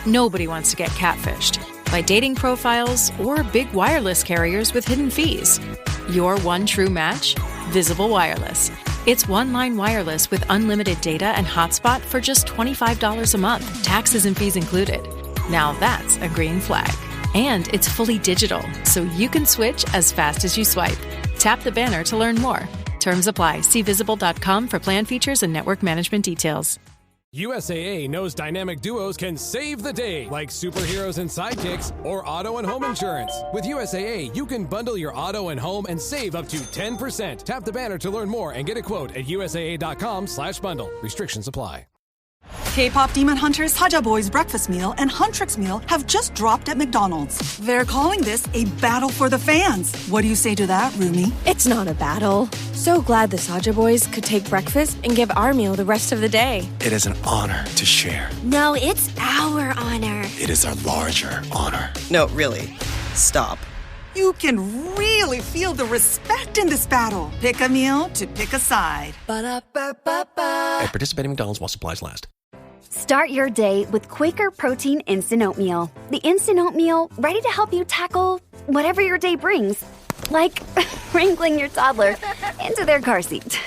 Nobody wants to get catfished by dating profiles or big wireless carriers with hidden fees. Your one true match? Visible Wireless. It's one-line wireless with unlimited data and hotspot for just $25 a month, taxes and fees included. Now that's a green flag. And it's fully digital, so you can switch as fast as you swipe. Tap the banner to learn more. Terms apply. See visible.com for plan features and network management details. USAA knows dynamic duos can save the day, like superheroes and sidekicks, or auto and home insurance. With USAA, you can bundle your auto and home and save up to 10%. Tap the banner to learn more and get a quote at USAA.com/bundle. Restrictions apply. K-pop Demon Hunters Haja Boys Breakfast Meal and Huntrix Meal have just dropped at McDonald's. They're calling this a battle for the fans. What do you say to that, Rumi? It's not a battle. So glad the Saja Boys could take breakfast and give our meal the rest of the day. It is an honor to share. No, it's our honor. It is our larger honor. No, really. Stop. You can really feel the respect in this battle. Pick a meal to pick a side. Ba-da-ba-ba-ba. At participating McDonald's while supplies last. Start your day with Quaker Protein Instant Oatmeal. The instant oatmeal ready to help you tackle whatever your day brings. Like wrangling your toddler into their car seat.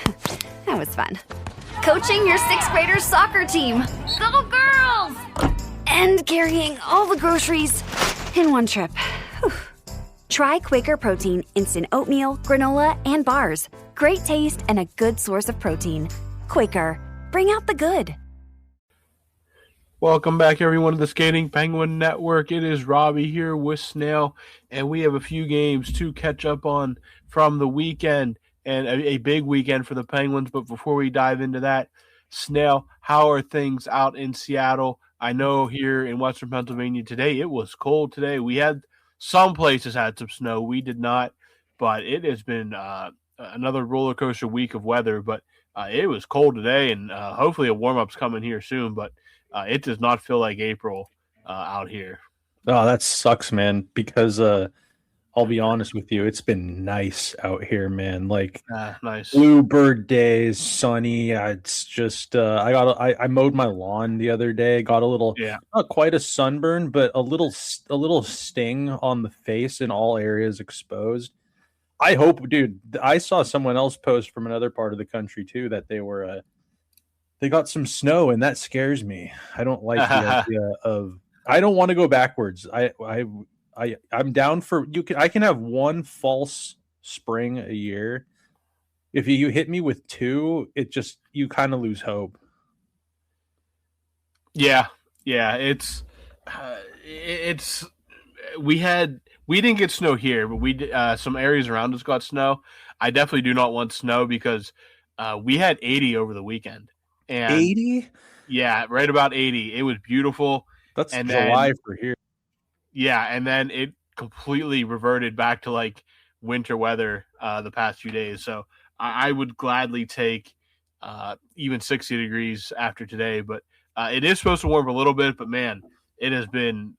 That was fun. Coaching your 6th graders soccer team. Go girls! And carrying all the groceries in one trip. Whew. Try Quaker Protein Instant Oatmeal, granola, and bars. Great taste and a good source of protein. Quaker, bring out the good. Welcome back, everyone, to the Skating Penguin Network. It is Robbie here with Snail, and we have a few games to catch up on from the weekend, and a big weekend for the Penguins. But before we dive into that, Snail, how are things out in Seattle? I know here in Western Pennsylvania today, it was cold today. We had some places had some snow. We did not, but it has been another roller coaster week of weather. But it was cold today, and hopefully a warm-up's coming here soon. But it does not feel like April out here. Oh, that sucks, man, because I'll be honest with you, it's been nice out here, man. Like nice bluebird days, sunny. It's just I mowed my lawn the other day, got a little not quite a sunburn, but a little sting on the face in all areas exposed. I hope, dude, I saw someone else post from another part of the country too that they got some snow, and that scares me. I don't like the idea of. I don't want to go backwards. I'm down for you. I can have one false spring a year. If you hit me with two, you kind of lose hope. Yeah. It's we didn't get snow here, but we did, some areas around us got snow. I definitely do not want snow because we had 80 over the weekend. And 80? Yeah, right about 80. It was beautiful. That's July for here. Yeah, and then it completely reverted back to like winter weather the past few days. So I would gladly take even 60 degrees after today. But it is supposed to warm a little bit. But, man, it has been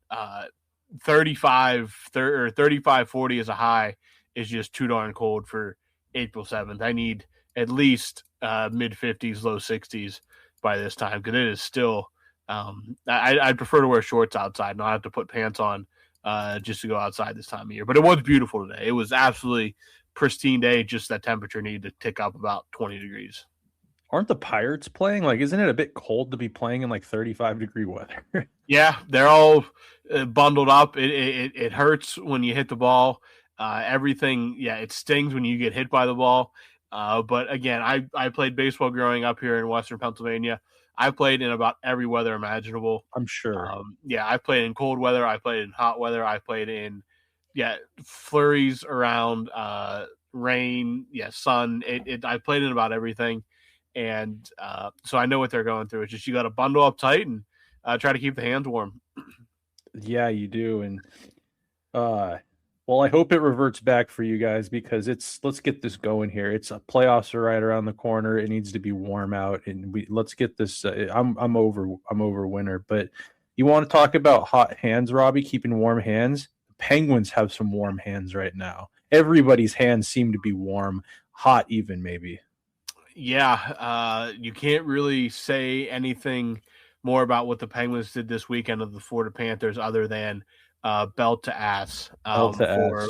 35, 40 as a high is just too darn cold for April 7th. I need at least mid-50s, low 60s by this time because it is still I'd prefer to wear shorts outside, not have to put pants on just to go outside this time of year. But it was beautiful today. It was absolutely pristine day, just that temperature needed to tick up about 20 degrees. Aren't the Pirates playing? Like, isn't it a bit cold to be playing in like 35-degree weather? Yeah, they're all bundled up. It hurts when you hit the ball. Everything, it stings when you get hit by the ball. But again, I played baseball growing up here in Western Pennsylvania. I played in about every weather imaginable. I'm sure. I played in cold weather. I played in hot weather. I played in, flurries around rain, sun. I played in about everything. And so I know what they're going through. It's just you got to bundle up tight and try to keep the hands warm. Yeah, you do. And well, I hope it reverts back for you guys because let's get this going here. It's playoffs are right around the corner. It needs to be warm out, and let's get this. I'm over winter, but you want to talk about hot hands, Robbie? Keeping warm hands. The Penguins have some warm hands right now. Everybody's hands seem to be warm, hot even maybe. Yeah, you can't really say anything more about what the Penguins did this weekend of the Florida Panthers other than belt to ass for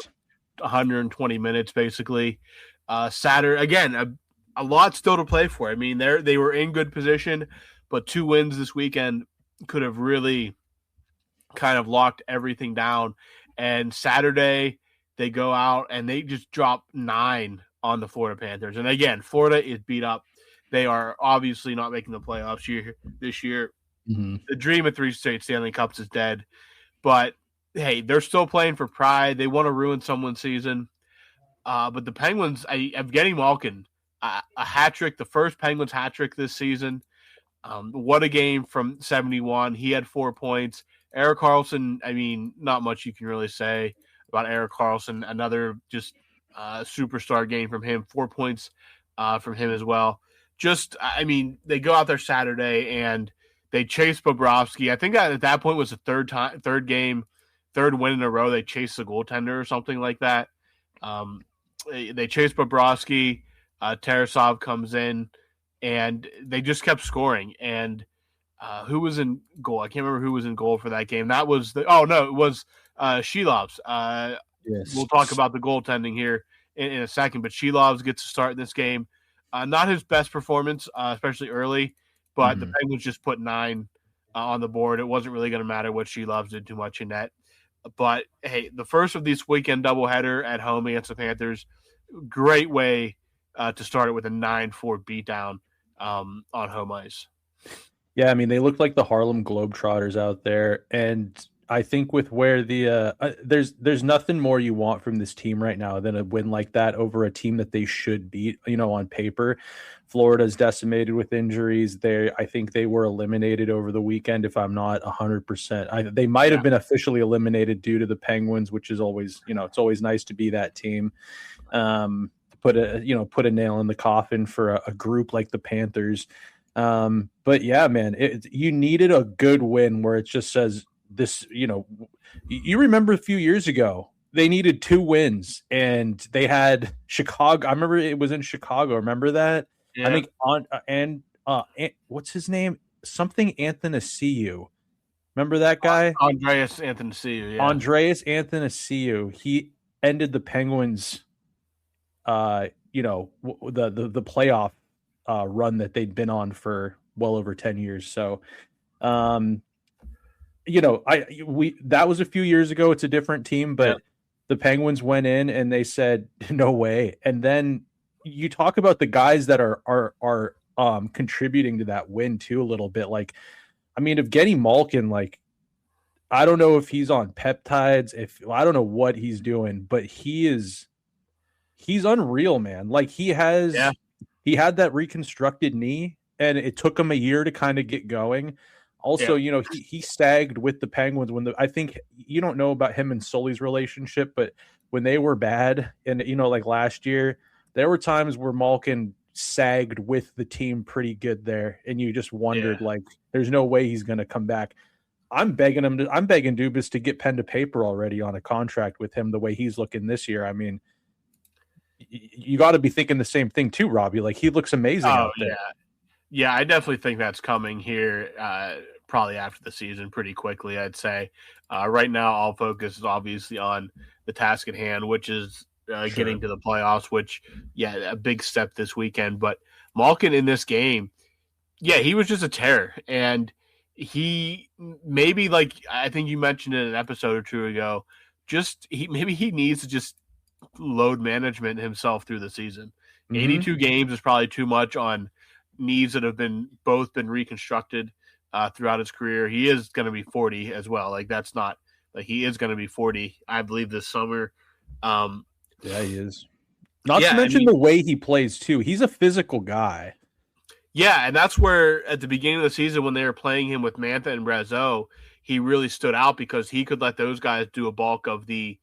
120 minutes, basically. Saturday, again, a lot still to play for. I mean, they were in good position, but 2 wins this weekend could have really kind of locked everything down. And Saturday, they go out and they just drop 9 on the Florida Panthers. And again, Florida is beat up. They are obviously not making the playoffs this year. Mm-hmm. The dream of 3 straight Stanley Cups is dead. But, hey, they're still playing for pride. They want to ruin someone's season. But the Penguins, Evgeny Malkin, a hat trick, the first Penguins hat trick this season. What a game from 71. He had 4 points. Erik Karlsson, I mean, not much you can really say about Erik Karlsson. Another just superstar game from him. 4 points from him as well. Just, I mean, they go out there Saturday and they chase Bobrovsky. I think at that point was the third win in a row. They chased the goaltender or something like that. They chase Bobrovsky. Tarasov comes in, and they just kept scoring. And who was in goal? I can't remember who was in goal for that game. That was it was Shelovs. Yes. We'll talk about the goaltending here in a second, but Shelovs gets to start in this game. Not his best performance, especially early, but the Penguins just put 9 on the board. It wasn't really going to matter what Shelovs did too much in net. But, hey, the first of these weekend doubleheader at home against the Panthers, great way to start it with a 9-4 beatdown on home ice. Yeah, I mean, they look like the Harlem Globetrotters out there, and I think with where the there's nothing more you want from this team right now than a win like that over a team that they should beat. On paper, Florida's decimated with injuries. I think they were eliminated over the weekend. If I'm not 100%, they might have been officially eliminated due to the Penguins, which is always it's always nice to be that team. Put a nail in the coffin for a group like the Panthers. But yeah, man, you needed a good win where it just says this, you remember a few years ago, they needed 2 wins and they had Chicago. I remember it was in Chicago. Remember that? Yeah. I think what's his name? Something Athanasiou. Remember that guy? Andreas Athanasiou. Yeah. Andreas Athanasiou. He ended the Penguins, the playoff run that they'd been on for well over 10 years. So, that was a few years ago. It's a different team, but the Penguins went in and they said, no way. And then you talk about the guys that are contributing to that win too, a little bit. Like, I mean, Evgeny Malkin, like, I don't know if he's on peptides, I don't know what he's doing, but he's unreal, man. Like he had that reconstructed knee and it took him a year to kind of get going. Also, he sagged with the Penguins I think you don't know about him and Sully's relationship, but when they were bad and, like last year, there were times where Malkin sagged with the team pretty good there. And you just wondered, like, there's no way he's going to come back. I'm begging Dubas to get pen to paper already on a contract with him the way he's looking this year. I mean, you got to be thinking the same thing too, Robbie. Like he looks amazing out there. Yeah, I definitely think that's coming here probably after the season pretty quickly, I'd say. Right now, all focus is obviously on the task at hand, which is getting to the playoffs, which, a big step this weekend. But Malkin in this game, he was just a terror. And he maybe, like I think you mentioned in an episode or two ago, maybe he needs to just load management himself through the season. 82 games is probably too much on knees that have been reconstructed throughout his career. He is going to be 40 as well. Like that's not like he is going to be 40, I believe, this summer. He is. Not to mention the way he plays too. He's a physical guy. Yeah, and that's where at the beginning of the season when they were playing him with Mantha and Brazeau, he really stood out because he could let those guys do a bulk of the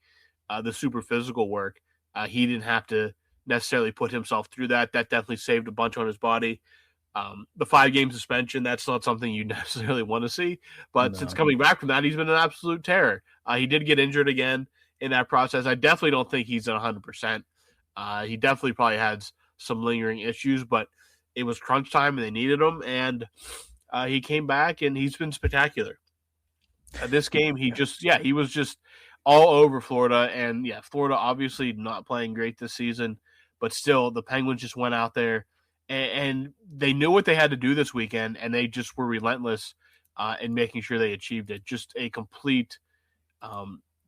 super physical work. He didn't have to necessarily put himself through that. That definitely saved a bunch on his body. The 5-game suspension, that's not something you necessarily want to see. But since coming back from that, he's been an absolute terror. He did get injured again in that process. I definitely don't think he's at 100%. He definitely probably had some lingering issues, but it was crunch time and they needed him. And he came back and he's been spectacular. This game, he was just all over Florida. And Florida obviously not playing great this season, but still the Penguins just went out there and they knew what they had to do this weekend, and they just were relentless in making sure they achieved it. Just a complete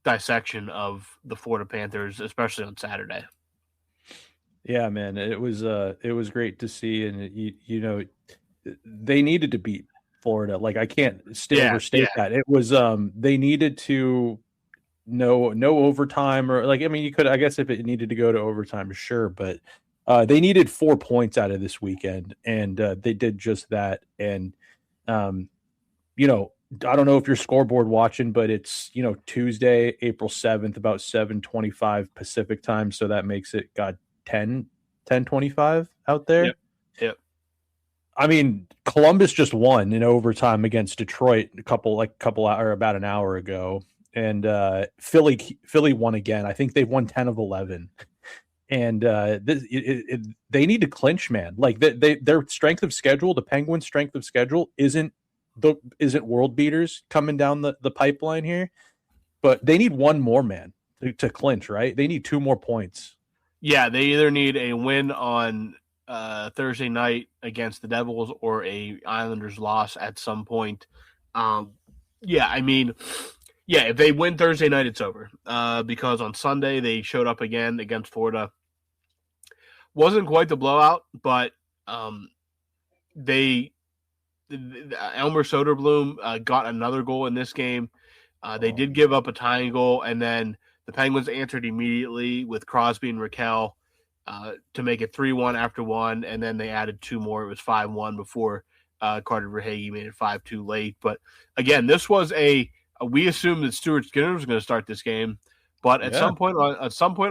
dissection of the Florida Panthers, especially on Saturday. Yeah, man, it was great to see, and they needed to beat Florida. Like, I can't overstate that. It was they needed to no overtime, or like, I mean, you could, I guess, if it needed to go to overtime, sure, but they needed 4 points out of this weekend, and they did just that. And I don't know if you're scoreboard watching, but it's Tuesday, April 7th, about 7:25 Pacific time, so that makes it 10:25 out there. Yep. I mean, Columbus just won in overtime against Detroit about an hour ago, and Philly won again. I think they've won 10 of 11, and they need to clinch, man. Like, their strength of schedule, the Penguins' strength of schedule isn't world beaters coming down the pipeline here, but they need one more, man, to clinch, right? They need 2 more points. Yeah, they either need a win on Thursday night against the Devils or a Islanders loss at some point. If they win Thursday night, it's over. Because on Sunday they showed up again against Florida. Wasn't quite the blowout, but Elmer Soderblom got another goal in this game. They did give up a tying goal, and then the Penguins answered immediately with Crosby and Raquel to make it 3-1 after one, and then they added 2 more. It was 5-1 before Carter Verhaeghe made it 5-2 late. But again, this was we assumed that Stuart Skinner was going to start this game, but at some point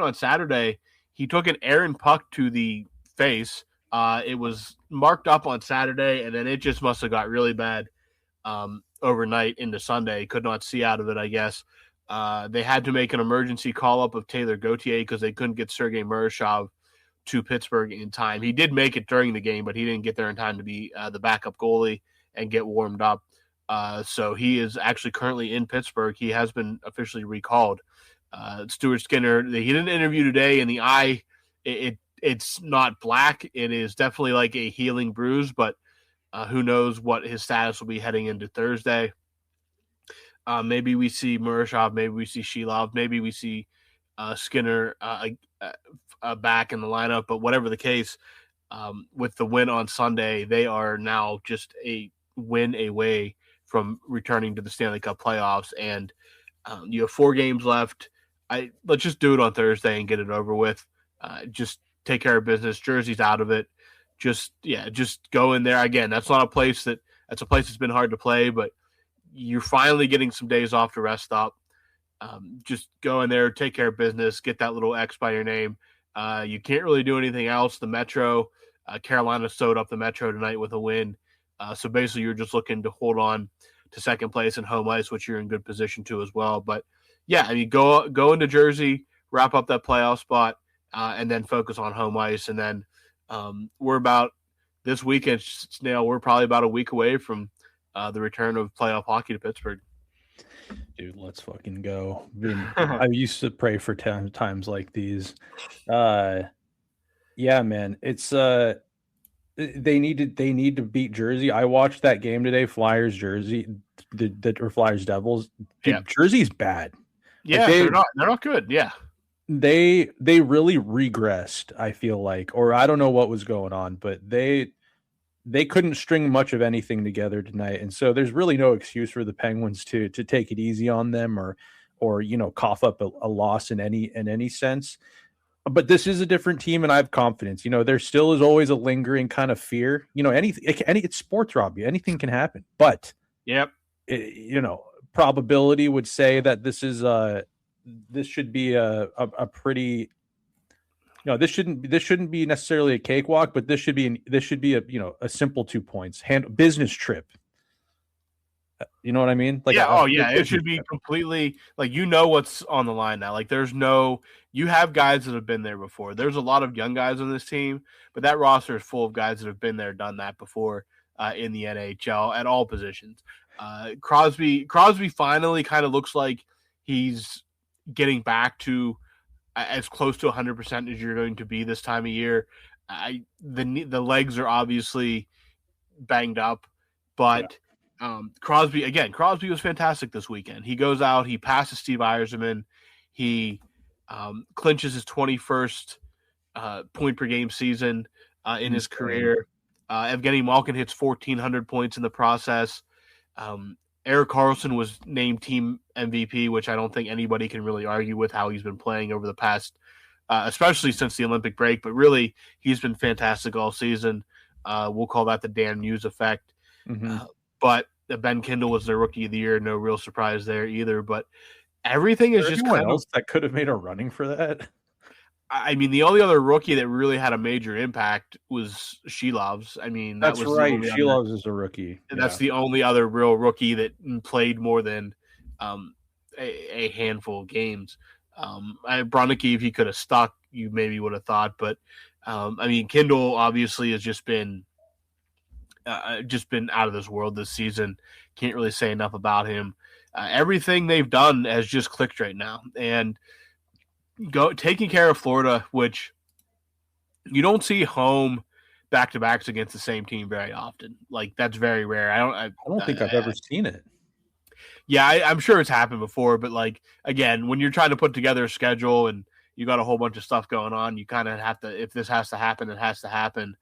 on Saturday, he took an errant puck to the face. It was marked up on Saturday, and then it just must have got really bad overnight into Sunday. Could not see out of it, I guess. They had to make an emergency call-up of Taylor Gauthier because they couldn't get Sergei Murashov to Pittsburgh in time. He did make it during the game, but he didn't get there in time to be the backup goalie and get warmed up. So he is actually currently in Pittsburgh. He has been officially recalled. Stuart Skinner, he did an interview today, and the eye, it's not black. It is definitely like a healing bruise, but who knows what his status will be heading into Thursday. Maybe we see Murashov, maybe we see Shilov, maybe we see Skinner back in the lineup. But whatever the case, with the win on Sunday, they are now just a win away from returning to the Stanley Cup playoffs. And you have 4 games left. Let's just do it on Thursday and get it over with. Just take care of business. Jersey's out of it. Just go in there. Again, that's a place that's been hard to play, but you're finally getting some days off to rest up. Just go in there, take care of business, get that little X by your name. You can't really do anything else. The Metro, Carolina sewed up the Metro tonight with a win. So basically you're just looking to hold on to second place and home ice, which you're in good position to as well. But yeah, I mean, go into Jersey, wrap up that playoff spot, and then focus on home ice. And then we're about this weekend, Snail, we're probably about a week away from the return of playoff hockey to Pittsburgh. Dude, let's fucking go. I used to pray for times like these. Yeah, man. It's they need to beat Jersey. I watched that game today, Flyers Jersey, or Flyers Devils. Dude, yeah. Jersey's bad. Yeah, they're not good. Yeah. They really regressed, I feel like, or I don't know what was going on, but they couldn't string much of anything together tonight. And so there's really no excuse for the Penguins to take it easy on them or cough up a loss in any sense. But this is a different team, and I have confidence. There still is always a lingering kind of fear. It's sports, Robbie. Anything can happen. But yep, probability would say that this should be a pretty. No, this shouldn't be necessarily a cakewalk, but this should be a simple 2 points business trip. You know what I mean? Like, it should be completely like, what's on the line now. Like, you have guys that have been there before. There's a lot of young guys on this team, but that roster is full of guys that have been there, done that before. in the NHL at all positions. Crosby finally kind of looks like he's getting back to as close to 100% as you're going to be this time of year. The legs are obviously banged up, but Crosby was fantastic this weekend. He goes out, he passes Steve Yzerman, he clinches his 21st point per game season in his career. Evgeny Malkin hits 1,400 points in the process. Erik Karlsson was named team MVP, which I don't think anybody can really argue with how he's been playing over the past, especially since the Olympic break. But really, he's been fantastic all season. We'll call that the Dan Muse effect. But Ben Kindle was their rookie of the year. No real surprise there either. But everything is just kind else that could have made a running for that. I mean, the only other rookie that really had a major impact was Shilovs. I mean, that's right. Shilovs is a rookie. That's the only other real rookie that played more than a handful of games. Bronicky, if he could have stuck, you maybe would have thought. But I mean, Kindle obviously has just been out of this world this season. Can't really say enough about him. Everything they've done has just clicked right now, and taking care of Florida, which you don't see home back-to-backs against the same team very often. Like, that's very rare. I don't think I've ever seen it. Yeah, I'm sure it's happened before, but like, again, when you're trying to put together a schedule and you got a whole bunch of stuff going on, you kind of have to, if this has to happen, it has to happen.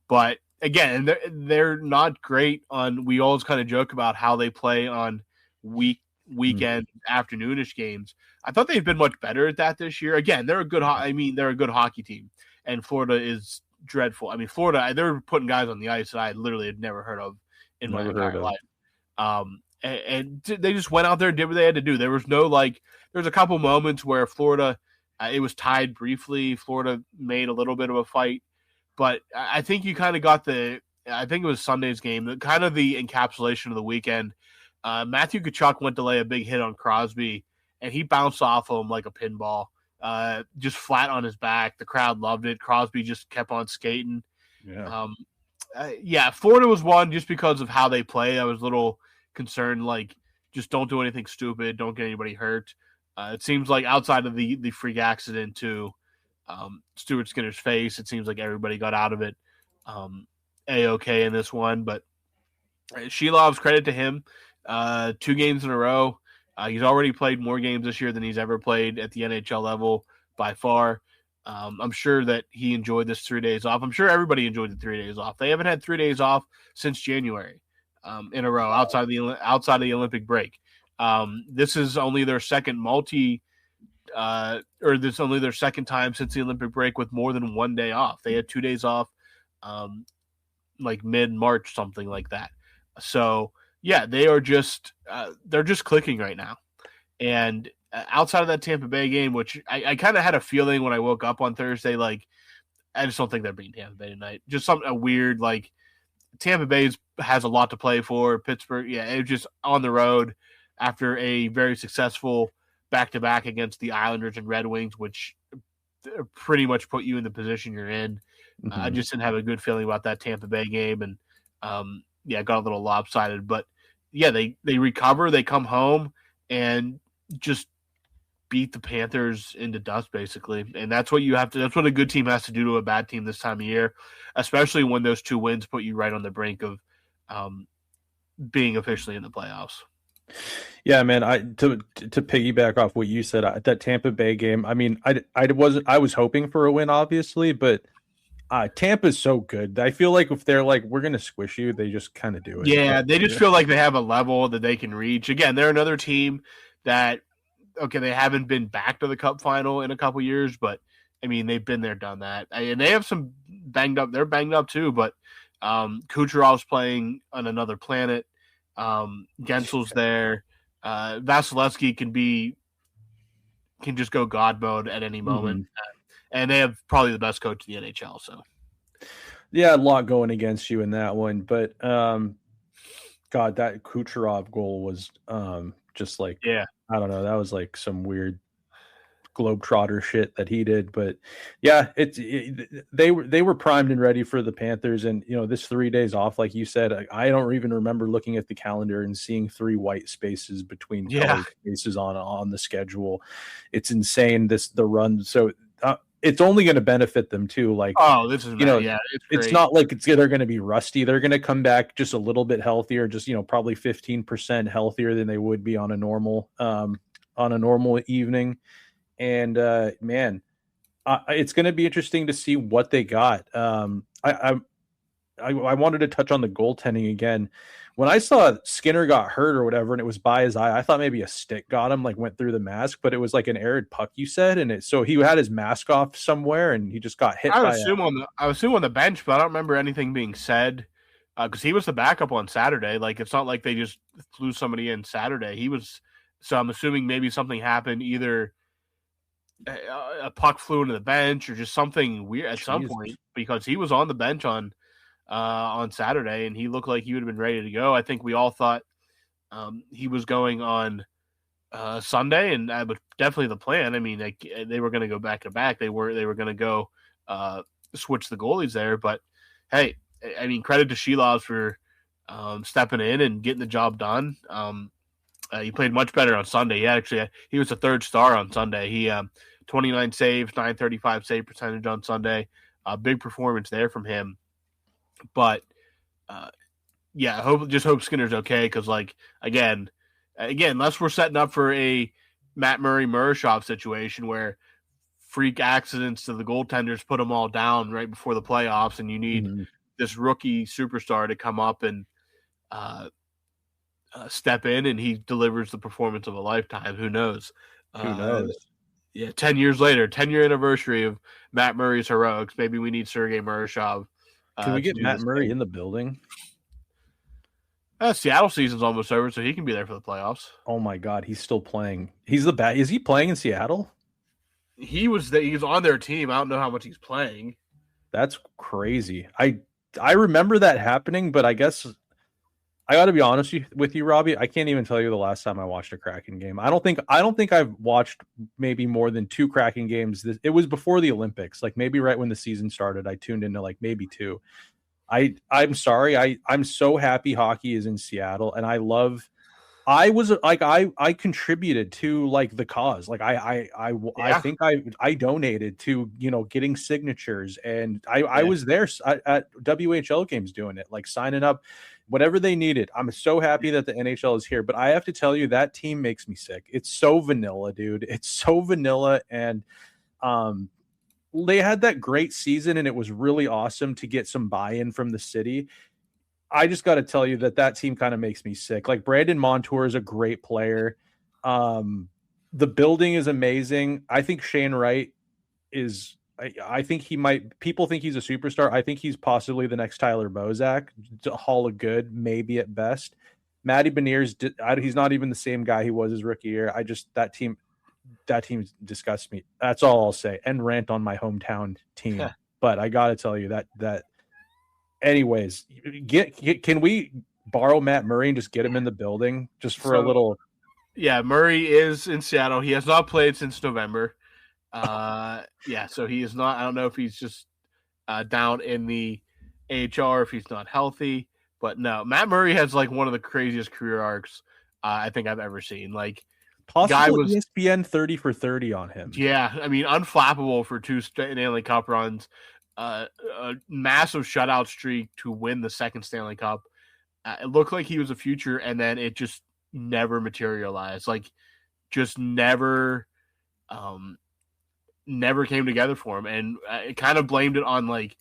But again, they're not great on, we always kind of joke about how they play on weekend afternoonish games. I thought they've been much better at that this year. Again, they're a good hockey team, and Florida is dreadful. I mean, Florida, they're putting guys on the ice that I literally had never heard of in my entire life. And they just went out there and did what they had to do. There was no there's a couple moments where Florida, it was tied briefly. Florida made a little bit of a fight, but I think you kind of got I think it was Sunday's game, kind of the encapsulation of the weekend. Matthew Tkachuk went to lay a big hit on Crosby, and he bounced off of him like a pinball, just flat on his back. The crowd loved it. Crosby just kept on skating. Florida was one just because of how they play. I was a little concerned, just don't do anything stupid, don't get anybody hurt. It seems like outside of the freak accident to Stuart Skinner's face, it seems like everybody got out of it A-okay in this one. But Shilov's, credit to him, 2 games in a row. He's already played more games this year than he's ever played at the NHL level by far. I'm sure that he enjoyed this 3 days off. I'm sure everybody enjoyed the 3 days off. They haven't had 3 days off since January in a row outside of the Olympic break. This is only their second this is only their second time since the Olympic break with more than 1 day off. They had 2 days off, mid-March, something like that. So yeah, they are they're just clicking right now. And outside of that Tampa Bay game, which I kind of had a feeling when I woke up on Thursday, I just don't think they're beating Tampa Bay tonight. Just something weird, Tampa Bay has a lot to play for. Pittsburgh, it was just on the road after a very successful back-to-back against the Islanders and Red Wings, which pretty much put you in the position you're in. I just didn't have a good feeling about that Tampa Bay game, and got a little lopsided. But they recover, they come home, and just beat the Panthers into dust, basically. And that's what that's what a good team has to do to a bad team this time of year, especially when those 2 wins put you right on the brink of being officially in the playoffs. Yeah, man. To piggyback off what you said, that Tampa Bay game, I mean, I was hoping for a win, obviously, but Tampa's so good. I feel like if they're we're going to squish you, they just kind of do it. Yeah, they just feel like they have a level that they can reach. Again, they're another team that, they haven't been back to the Cup final in a couple years, but I mean, they've been there, done that. And they have some banged up. They're banged up too, but Kucherov's playing on another planet. Gensel's there. Vasilevsky can just go God mode at any moment. And they have probably the best coach in the NHL. So, yeah, a lot going against you in that one. But, God, that Kucherov goal was just I don't know. That was some weird globetrotter shit that he did. But yeah, they were primed and ready for the Panthers. And, this 3 days off, like you said, I don't even remember looking at the calendar and seeing 3 white spaces between colored spaces on the schedule. It's insane, the run. So it's only going to benefit them too. Like, this is, it's not like they're going to be rusty. They're going to come back just a little bit healthier, just, probably 15% healthier than they would be on a normal evening. And man, it's going to be interesting to see what they got. I wanted to touch on the goaltending again. When I saw Skinner got hurt or whatever, and it was by his eye, I thought maybe a stick got him, like went through the mask, but it was like an arid puck, you said, and so he had his mask off somewhere, and he just got hit. I assume on the bench, but I don't remember anything being said because he was the backup on Saturday. Like, it's not like they just flew somebody in Saturday. He was, so I'm assuming maybe something happened, either a puck flew into the bench or just something weird at some point, because he was on the bench on Saturday, and he looked like he would have been ready to go. I think we all thought he was going on Sunday, and that was definitely the plan. I mean, they were going to go back to back. They were going to go switch the goalies there. But hey, I mean, credit to Sheilov for stepping in and getting the job done. He played much better on Sunday. He was a 3rd star on Sunday. He 29 saves, 935 save percentage on Sunday. Big performance there from him. But hope Skinner's okay, because again, unless we're setting up for a Matt Murray-Murashov situation where freak accidents to the goaltenders put them all down right before the playoffs, and you need this rookie superstar to come up and step in, and he delivers the performance of a lifetime. Who knows? 10 years later, 10-year anniversary of Matt Murray's heroics. Maybe we need Sergei Murashov. Can we get Matt Murray in the building? Seattle season's almost over, so he can be there for the playoffs. Oh my God, he's still playing. He's the best. Is he playing in Seattle? He was on their team. I don't know how much he's playing. That's crazy. I remember that happening, but I guess I got to be honest with you, Robbie. I can't even tell you the last time I watched a Kraken game. I don't think I've watched maybe more than 2 Kraken games. It was before the Olympics, like maybe right when the season started. I tuned into like maybe 2. I'm sorry. I'm so happy hockey is in Seattle, and I contributed to like the cause. Like I think I donated to, getting signatures, and I was there at WHL games doing it, like signing up, whatever they needed. I'm so happy that the NHL is here, but I have to tell you, that team makes me sick. It's so vanilla, dude. It's so vanilla. And they had that great season, and it was really awesome to get some buy-in from the city. I just got to tell you that team kind of makes me sick. Like, Brandon Montour is a great player. The building is amazing. I think Shane Wright is, I think people think he's a superstar. I think he's possibly the next Tyler Bozak, a haul of good, maybe at best. Matty Beniers, he's not even the same guy he was his rookie year. that team disgusts me. That's all I'll say. And rant on my hometown team. Yeah. But I got to tell you that anyways, can we borrow Matt Murray and just get him in the building just for a little? Yeah, Murray is in Seattle. He has not played since November. So he is not. I don't know if he's just down in the AHL, if he's not healthy. But no, Matt Murray has like one of the craziest career arcs I think I've ever seen. Like, possible ESPN 30 for 30 on him. Yeah, I mean, unflappable for 2 Stanley Cup runs. A massive shutout streak to win the 2nd Stanley Cup. It looked like he was a future, and then it just never materialized. Like, just never came together for him. And I kind of blamed it on like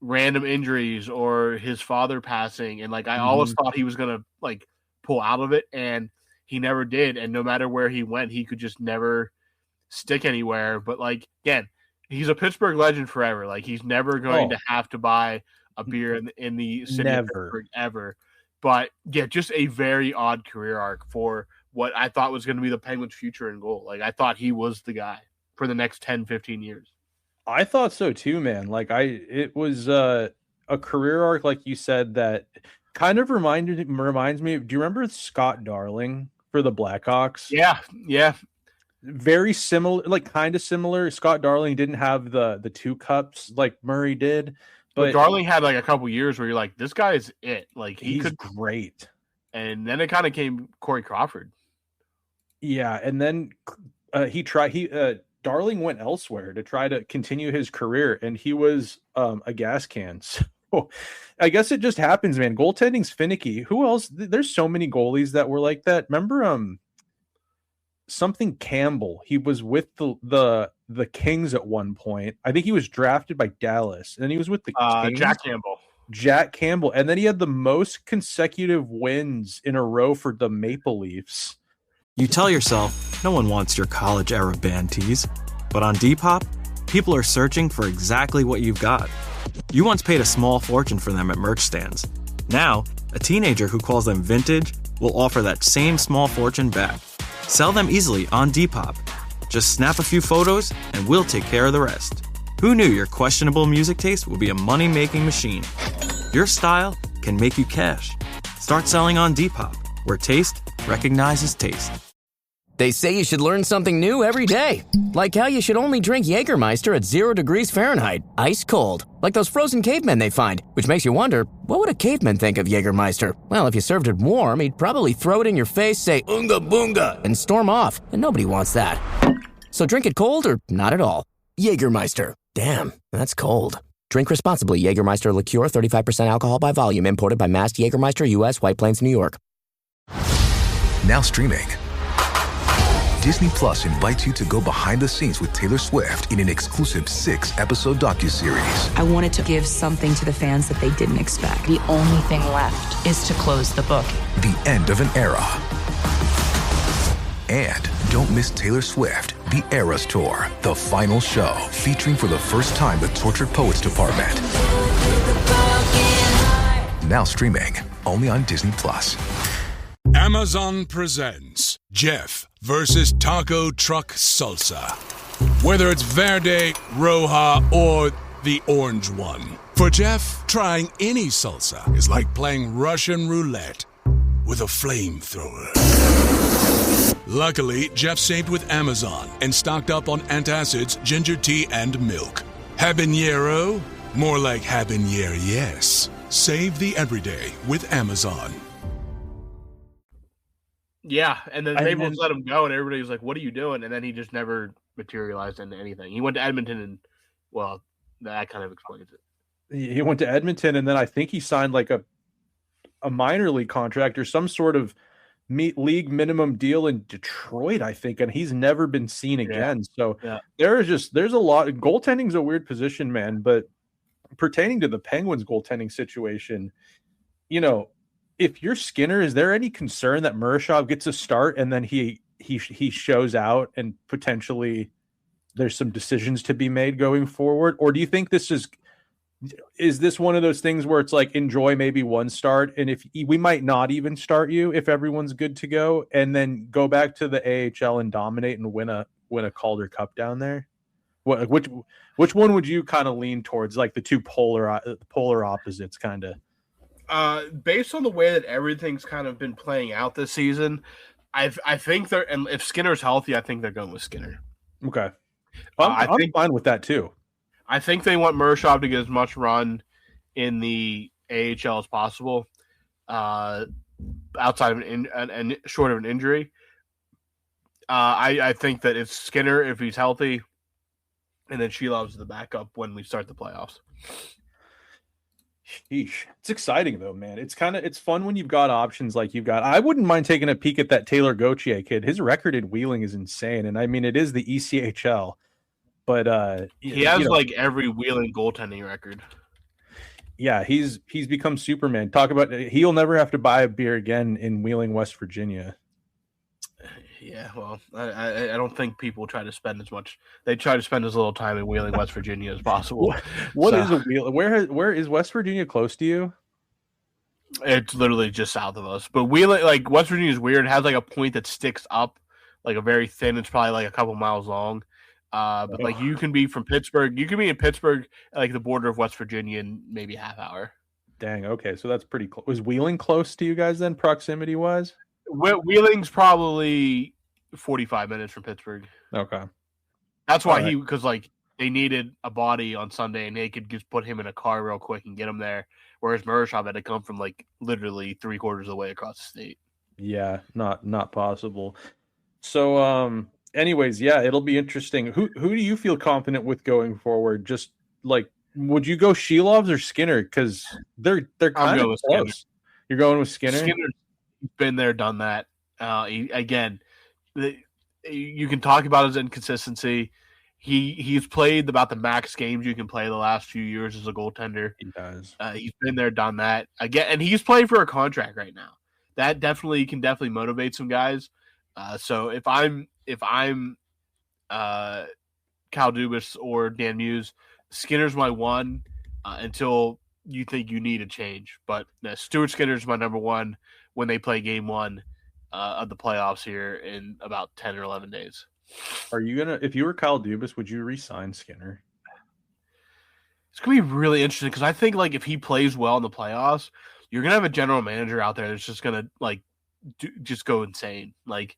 random injuries or his father passing. And like, I always thought he was going to like pull out of it, and he never did. And no matter where he went, he could just never stick anywhere. But like, again, he's a Pittsburgh legend forever. Like, he's never going to have to buy a beer in the city of Pittsburgh ever. But yeah, just a very odd career arc for what I thought was going to be the Penguins' future in goal. Like, I thought he was the guy for the next 10, 15 years. I thought so too, man. Like, it was a career arc, like you said, that kind of reminds me. Do you remember Scott Darling for the Blackhawks? Yeah. very similar, like kind of similar. Scott Darling didn't have the 2 cups like Murray did, but Darling had like a couple years where you're like, this guy is it. Like he's great. And then it kind of came Corey Crawford. Yeah, and then Darling went elsewhere to try to continue his career, and he was a gas can. So I guess it just happens, man. Goaltending's finicky. Who else? There's so many goalies that were like that. Remember something Campbell. He was with the Kings at one point. I think he was drafted by Dallas, and then he was with the Kings. Jack Campbell, and then he had the most consecutive wins in a row for the Maple Leafs. You tell yourself, no one wants your college-era band tees. But on Depop, people are searching for exactly what you've got. You once paid a small fortune for them at merch stands. Now, a teenager who calls them vintage will offer that same small fortune back. Sell them easily on Depop. Just snap a few photos, and we'll take care of the rest. Who knew your questionable music taste would be a money-making machine? Your style can make you cash. Start selling on Depop, where taste recognizes taste. They say you should learn something new every day. Like how you should only drink Jägermeister at 0 degrees Fahrenheit, ice cold. Like those frozen cavemen they find, which makes you wonder, what would a caveman think of Jägermeister? Well, if you served it warm, he'd probably throw it in your face, say, "Unga boonga," and storm off. And nobody wants that. So drink it cold or not at all. Jägermeister. Damn, that's cold. Drink responsibly. Jägermeister liqueur, 35% alcohol by volume, imported by Mast Jägermeister, U.S., White Plains, New York. Now streaming. Disney Plus invites you to go behind the scenes with Taylor Swift in an exclusive 6-episode docuseries. I wanted to give something to the fans that they didn't expect. The only thing left is to close the book. The end of an era. And don't miss Taylor Swift, The Eras Tour, the final show, featuring for the first time the Tortured Poets Department. Now streaming, only on Disney Plus. Amazon presents Jeff versus Taco Truck Salsa. Whether it's Verde, Roja, or the orange one. For Jeff, trying any salsa is like playing Russian roulette with a flamethrower. Luckily, Jeff saved with Amazon and stocked up on antacids, ginger tea, and milk. Habanero? More like habanero, yes. Save the everyday with Amazon. Yeah, and then they both let him go, and everybody was like, what are you doing? And then he just never materialized into anything. He went to Edmonton, and, well, that kind of explains it. He went to Edmonton, and then I think he signed like a minor league contract or some sort of league minimum deal in Detroit, I think, and he's never been seen again. So there's a lot. Goaltending's a weird position, man, but pertaining to the Penguins goaltending situation, you know, if you're Skinner, is there any concern that Murashov gets a start and then he shows out and potentially there's some decisions to be made going forward? Or do you think this is this one of those things where it's like enjoy maybe one start, and if we might not even start you if everyone's good to go, and then go back to the AHL and dominate and win a Calder Cup down there? Which one would you kind of lean towards, like the two polar opposites kind of? Based on the way that everything's kind of been playing out this season, I think and if Skinner's healthy, I think they're going with Skinner. Okay. I'm fine with that too. I think they want Murashov to get as much run in the AHL as possible, outside of and short of an injury. I think that it's Skinner if he's healthy, and then Shilov's the backup when we start the playoffs. Sheesh. It's exciting though, man. It's fun when you've got options like you've got. I wouldn't mind taking a peek at that Taylor Gauthier kid. His record in Wheeling is insane, and I mean it is the ECHL, but he has like every Wheeling goaltending record. Yeah, he's become Superman. Talk about he'll never have to buy a beer again in Wheeling, West Virginia. Yeah, well, I don't think people try to spend as much. They try to spend as little time in Wheeling, West Virginia as possible. What is a Wheeling? Where is West Virginia close to you? It's literally just south of us. But Wheeling, like West Virginia is weird. It has like a point that sticks up, like a very thin. It's probably like a couple miles long. But like you can be from Pittsburgh. You can be in Pittsburgh at like the border of West Virginia in maybe a half hour. Dang. Okay, so that's pretty close. Was Wheeling close to you guys then, proximity wise? Wheeling's probably 45 minutes from Pittsburgh. Okay. That's why because like they needed a body on Sunday and they could just put him in a car real quick and get him there. Whereas Murashov had to come from like literally 3/4 of the way across the state. Yeah, not possible. So, anyways, yeah, it'll be interesting. Who do you feel confident with going forward? Just like, would you go Shelovs or Skinner? Because they're kind of close. Skinner. You're going with Skinner? Skinner's been there, done that. You can talk about his inconsistency. He's played about the max games you can play the last few years as a goaltender. He does. He's been there, done that. Again, and he's playing for a contract right now. That can definitely motivate some guys. So if I'm Cal Dubas or Dan Muse, Skinner's my one until you think you need a change. But Stuart Skinner's my number one when they play game one of the playoffs here in about 10 or 11 days. Are you gonna? If you were Kyle Dubas, would you re-sign Skinner? It's gonna be really interesting because I think like if he plays well in the playoffs, you're gonna have a general manager out there that's just gonna like just go insane. Like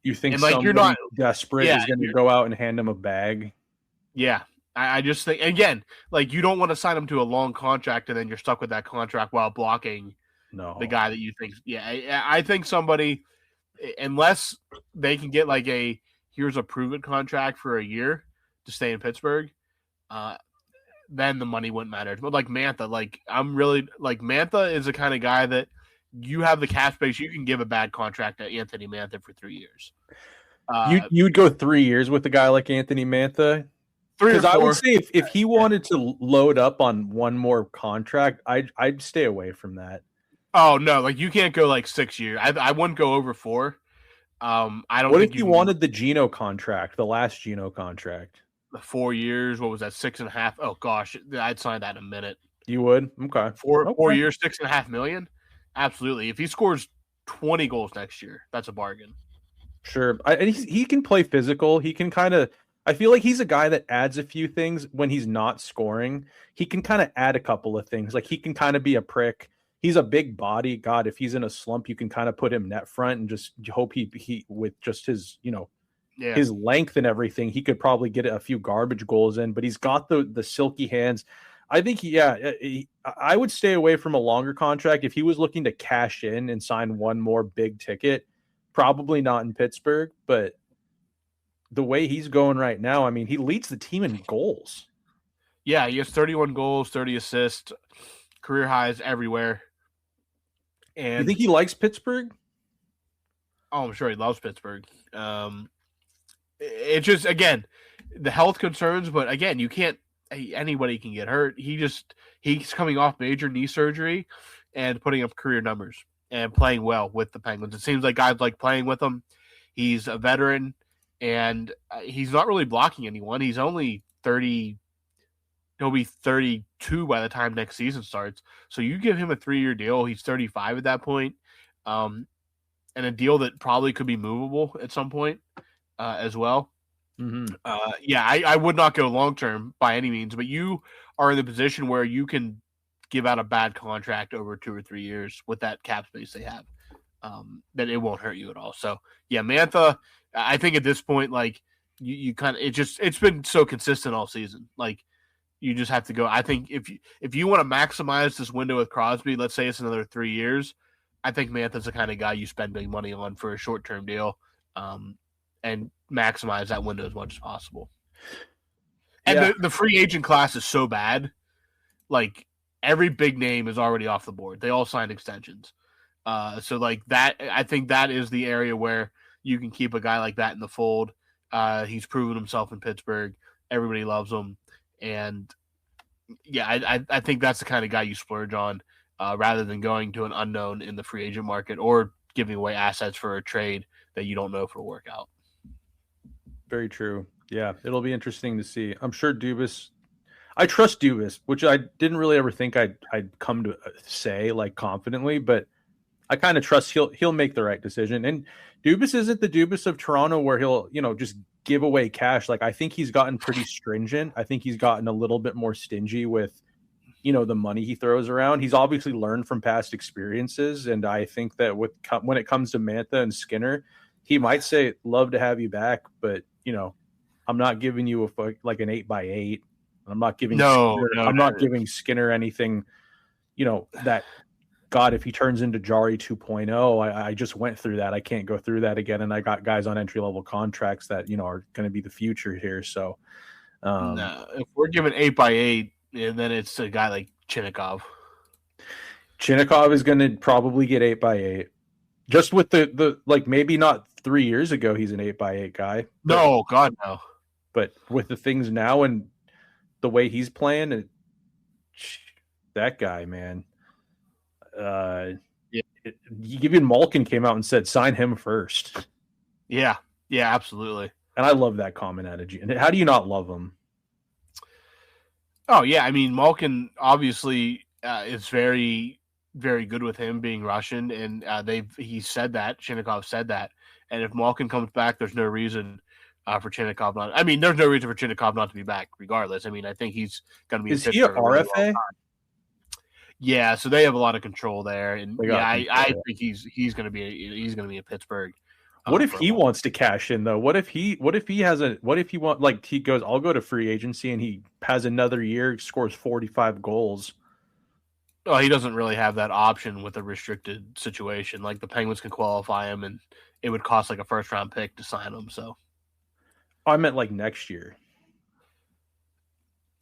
you think like you're not desperate is gonna go out and hand him a bag? Yeah, I just think again, like you don't want to sign him to a long contract and then you're stuck with that contract while blocking the guy that you think. Yeah, I think somebody. Unless they can get like here's a proven contract for a year to stay in Pittsburgh, then the money wouldn't matter. But like Mantha, Mantha is the kind of guy that you have the cap space. You can give a bad contract to Anthony Mantha for 3 years. You'd go 3 years with a guy like Anthony Mantha? Because I would say if he wanted to load up on one more contract, I'd stay away from that. Oh no! Like you can't go like 6 years. I wouldn't go over 4. I don't. What if you wanted the Gino contract, the last Gino contract? The 4 years. What was that? 6.5. Oh gosh, I'd sign that in a minute. You would? Okay. 4 years, $6.5 million. Absolutely. If he scores 20 goals next year, that's a bargain. Sure. And he can play physical. He can kind of. I feel like he's a guy that adds a few things when he's not scoring. He can kind of add a couple of things. Like he can kind of be a prick. He's a big body. God, if he's in a slump, you can kind of put him net front and just hope he with just his, his length and everything, he could probably get a few garbage goals in, but he's got the silky hands. I think, I would stay away from a longer contract. If he was looking to cash in and sign one more big ticket, probably not in Pittsburgh, but the way he's going right now, I mean, he leads the team in goals. Yeah, he has 31 goals, 30 assists, career highs everywhere. And you think he likes Pittsburgh? Oh, I'm sure he loves Pittsburgh. It's just, again, the health concerns, but again, you can't, anybody can get hurt. He's coming off major knee surgery and putting up career numbers and playing well with the Penguins. It seems like guys like playing with him. He's a veteran and he's not really blocking anyone. He's only 30. He'll be 32 by the time next season starts. So you give him a 3-year deal. He's 35 at that point, and a deal that probably could be movable at some point as well. Mm-hmm. I would not go long-term by any means, but you are in the position where you can give out a bad contract over 2 or 3 years with that cap space they have, that it won't hurt you at all. So yeah, Mantha, I think at this point, like you kind of, it's been so consistent all season. Like, you just have to go. I think if you want to maximize this window with Crosby, let's say it's another 3 years, I think Mantha's the kind of guy you spend big money on for a short-term deal, and maximize that window as much as possible. And the free agent class is so bad. Like, every big name is already off the board. They all signed extensions. So like that, I think that is the area where you can keep a guy like that in the fold. He's proven himself in Pittsburgh. Everybody loves him. And yeah, I think that's the kind of guy you splurge on, rather than going to an unknown in the free agent market or giving away assets for a trade that you don't know if it'll work out. Very true. Yeah, it'll be interesting to see. I'm sure Dubas. I trust Dubas, which I didn't really ever think I'd come to say like confidently, but I kind of trust he'll make the right decision. And Dubas isn't the Dubas of Toronto where he'll just give away cash. Like, I think he's gotten pretty stringent. I think he's gotten a little bit more stingy with, the money he throws around. He's obviously learned from past experiences. And I think that when it comes to Mantha and Skinner, he might say, "Love to have you back," but I'm not giving you an 8x8. I'm not giving giving Skinner anything. That God, if he turns into Jari 2.0, I just went through that. I can't go through that again. And I got guys on entry level contracts that are going to be the future here. So, no, if we're giving 8x8, then it's a guy like Chinnikov. Chinnikov is going to probably get 8x8. Just with the maybe not 3 years ago, he's an 8x8 guy. No, God, no. But with the things now and the way he's playing, that guy, man. Even Malkin came out and said, sign him first. Yeah, absolutely. And I love that common attitude. And how do you not love him? Oh, yeah. I mean, Malkin obviously is very, very good with him being Russian. And he said that. Chinnikov said that. And if Malkin comes back, there's no reason for Chinnikov not. I mean, there's no reason for Chinnikov not to be back, regardless. I mean, I think he's going to be. Is he a RFA? Yeah, so they have a lot of control there, and I think he's going to be in Pittsburgh. What if he wants to cash in though? What if he he goes, I'll go to free agency, and he has another year, scores 45 goals. Oh, he doesn't really have that option with a restricted situation. Like the Penguins can qualify him, and it would cost like a first round pick to sign him. So I meant like next year.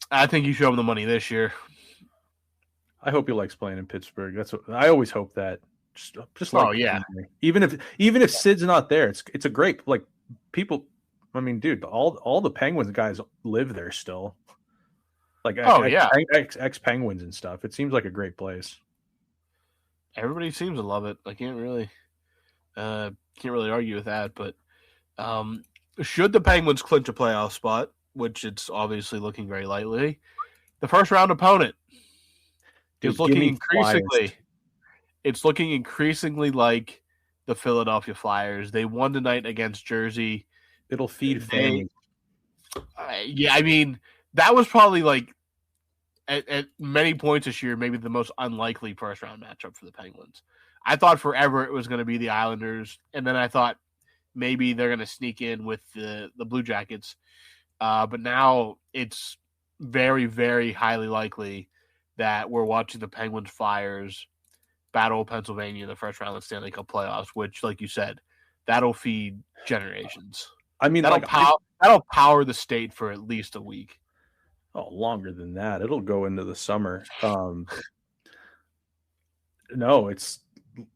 I think you show him the money this year. I hope he likes playing in Pittsburgh. That's what I always hope that. Just like, oh yeah. Even if Sid's not there, it's a great people. I mean, dude, all the Penguins guys live there still. Ex Penguins and stuff. It seems like a great place. Everybody seems to love it. I can't really argue with that. But should the Penguins clinch a playoff spot, which it's obviously looking very likely, the first round opponent. It's looking increasingly like the Philadelphia Flyers. They won tonight against Jersey. It'll feed fans. I mean, that was probably at many points this year, maybe the most unlikely first round matchup for the Penguins. I thought forever it was going to be the Islanders, and then I thought maybe they're going to sneak in with the Blue Jackets. But now it's very, very highly likely that we're watching the Penguins Flyers battle Pennsylvania in the first round of the Stanley Cup playoffs, which, like you said, that'll feed generations. I mean, that'll power the state for at least a week. Oh, longer than that. It'll go into the summer. No, it's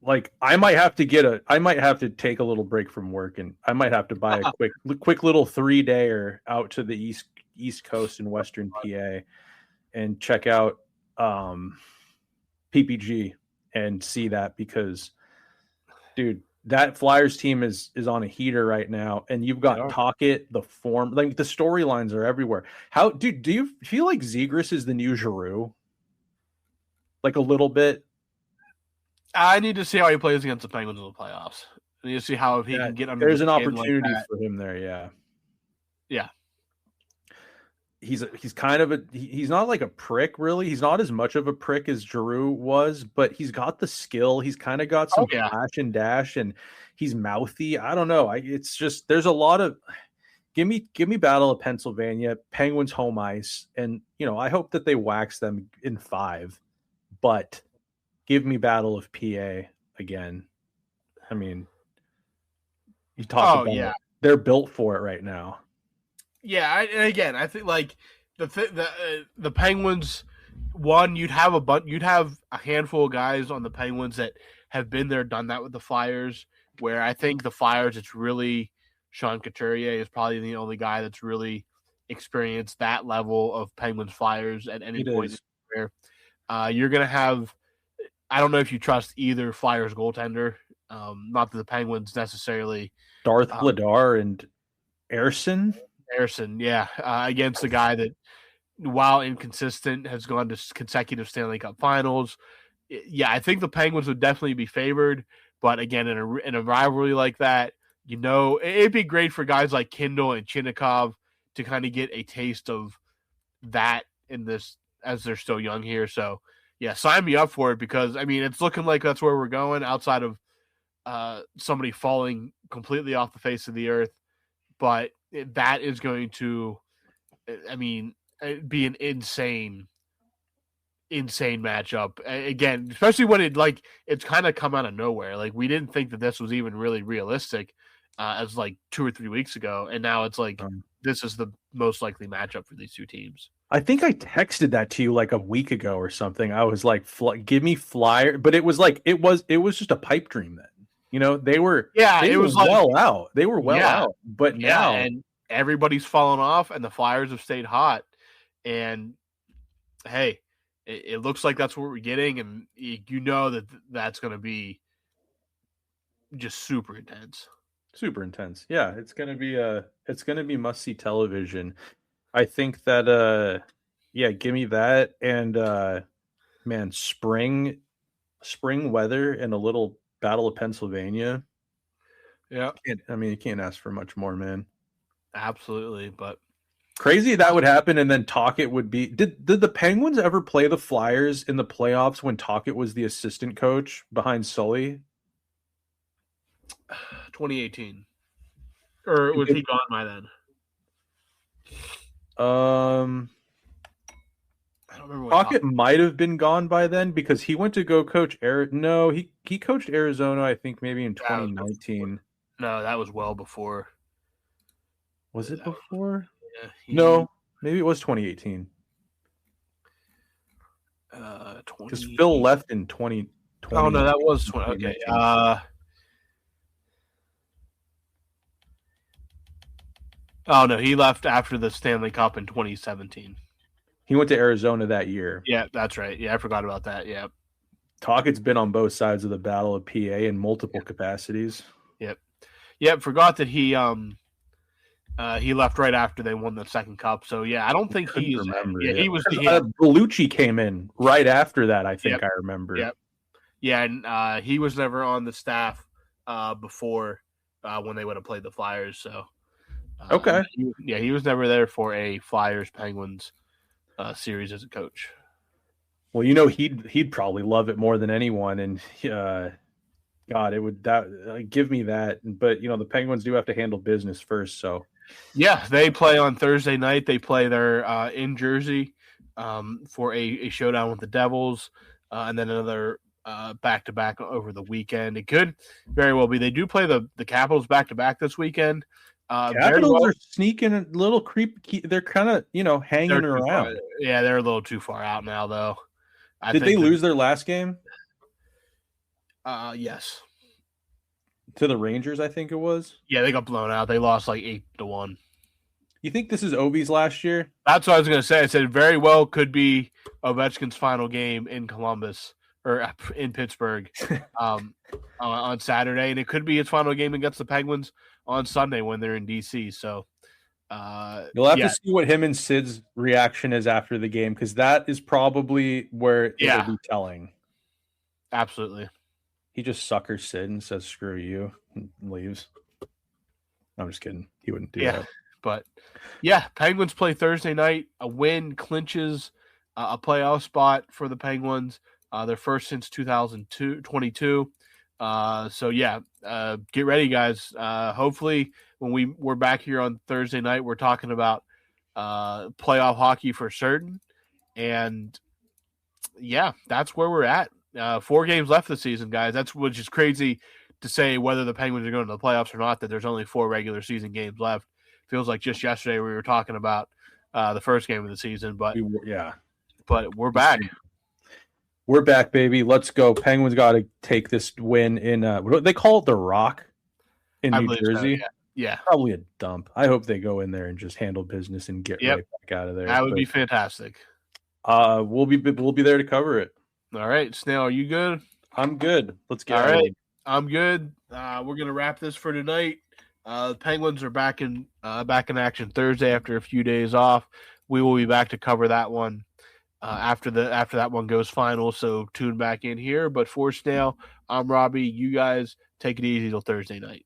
like I might have to take a little break from work, and I might have to buy a quick little 3-dayer out to the East Coast in Western PA and check out PPG and see that, because dude, that Flyers team is on a heater right now, and you've got Tocchet, the form, like the storylines are everywhere. How do you feel like Zegras is the new Giroux? Like a little bit. I need to see how he plays against the Penguins in the playoffs. I need to see how he can get under. There's an opportunity for him there, yeah. He's kind of he's not like a prick, really. He's not as much of a prick as Giroux was, but he's got the skill. He's kind of got some flash and dash, and he's mouthy. I don't know. It's just there's a lot of give me Battle of Pennsylvania, Penguins home ice, and I hope that they wax them in 5, but give me Battle of PA again. I mean, you talk about it. They're built for it right now. Yeah, I think like the Penguins. One, you'd have a handful of guys on the Penguins that have been there, done that with the Flyers. Where I think the Flyers, it's really Sean Couturier is probably the only guy that's really experienced that level of Penguins Flyers at any point. Where you're gonna have, I don't know if you trust either Flyers goaltender. Not that the Penguins necessarily. Darth Vladar and Ersson, yeah, against a guy that, while inconsistent, has gone to consecutive Stanley Cup Finals. Yeah, I think the Penguins would definitely be favored, but again, in a rivalry like that, it'd be great for guys like Kindle and Chinnikov to kind of get a taste of that in this as they're still young here. So, yeah, sign me up for it, because I mean, it's looking like that's where we're going outside of somebody falling completely off the face of the earth, but that is going to, be an insane matchup again, especially when it's kind of come out of nowhere. Like, we didn't think that this was even really realistic as like 2 or 3 weeks ago, and now it's like this is the most likely matchup for these two teams. I think I texted that to you like a week ago or something. I was like, give me Flyer, but it was like it was just a pipe dream then. They were well out. They were well out, but now and everybody's fallen off, and the Flyers have stayed hot. And hey, it looks like that's what we're getting, and that's going to be just super intense. Super intense. Yeah, it's going to be must-see television. I think that give me that, and man, spring weather and a little Battle of Pennsylvania. Yeah. You can't ask for much more, man. Absolutely, but crazy that would happen, and then Tocchet would be. Did the Penguins ever play the Flyers in the playoffs when Tocchet was the assistant coach behind Sully? 2018, or was he gone by then? I don't remember. Tocchet might have been gone by then because he went to go coach he coached Arizona, I think maybe in 2019. No, that was well before. Was it before? Yeah, no, maybe it was 2018. Because Phil left in 2020. Oh no, that was 20. Okay. Oh no, he left after the Stanley Cup in 2017. He went to Arizona that year. Yeah, that's right. Yeah, I forgot about that. Yeah. Tocchet's been on both sides of the Battle of PA in multiple capacities. Yep. Forgot that he left right after they won the second cup. So yeah, I don't think he was. Bellucci came in right after that. I think I remember. Yep. Yeah, and he was never on the staff before when they would have played the Flyers. So okay, he was never there for a Flyers Penguins series as a coach. Well, he'd probably love it more than anyone, and God, it would give me that. But the Penguins do have to handle business first, so. Yeah, they play on Thursday night. They play there in Jersey for a showdown with the Devils, and then another back-to-back over the weekend. It could very well be. They do play the Capitals back-to-back this weekend. Capitals are sneaking a little creepy. They're kind of, hanging around. Yeah, they're a little too far out now, though. Did they lose their last game? Yes. To the Rangers, I think it was. Yeah, they got blown out. They lost like 8-1. You think this is Ovi's last year? That's what I was going to say. I said very well could be Ovechkin's final game in Columbus or in Pittsburgh on Saturday, and it could be his final game against the Penguins on Sunday when they're in DC. So you'll have to see what him and Sid's reaction is after the game, because that is probably where it will be telling. Absolutely. He just suckers Sid and says, screw you, and leaves. I'm just kidding. He wouldn't do that. But, Penguins play Thursday night. A win clinches a playoff spot for the Penguins. Their first since 2022. Get ready, guys. Hopefully, when we're back here on Thursday night, we're talking about playoff hockey for certain. And, that's where we're at. 4 games left this season, guys. That's which is crazy to say whether the Penguins are going to the playoffs or not, that there's only 4 regular season games left. Feels like just yesterday we were talking about the first game of the season, but we're back. We're back, baby. Let's go. Penguins got to take this win in what they call it, the Rock in New Jersey. So, yeah. Probably a dump. I hope they go in there and just handle business and get right back out of there. That would be fantastic. We'll be there to cover it. All right, Snail, are you good? I'm good. Let's get all right. I'm good. We're gonna wrap this for tonight. The Penguins are back in action Thursday after a few days off. We will be back to cover that one after that one goes final. So tune back in here. But for Snail, I'm Robbie. You guys take it easy till Thursday night.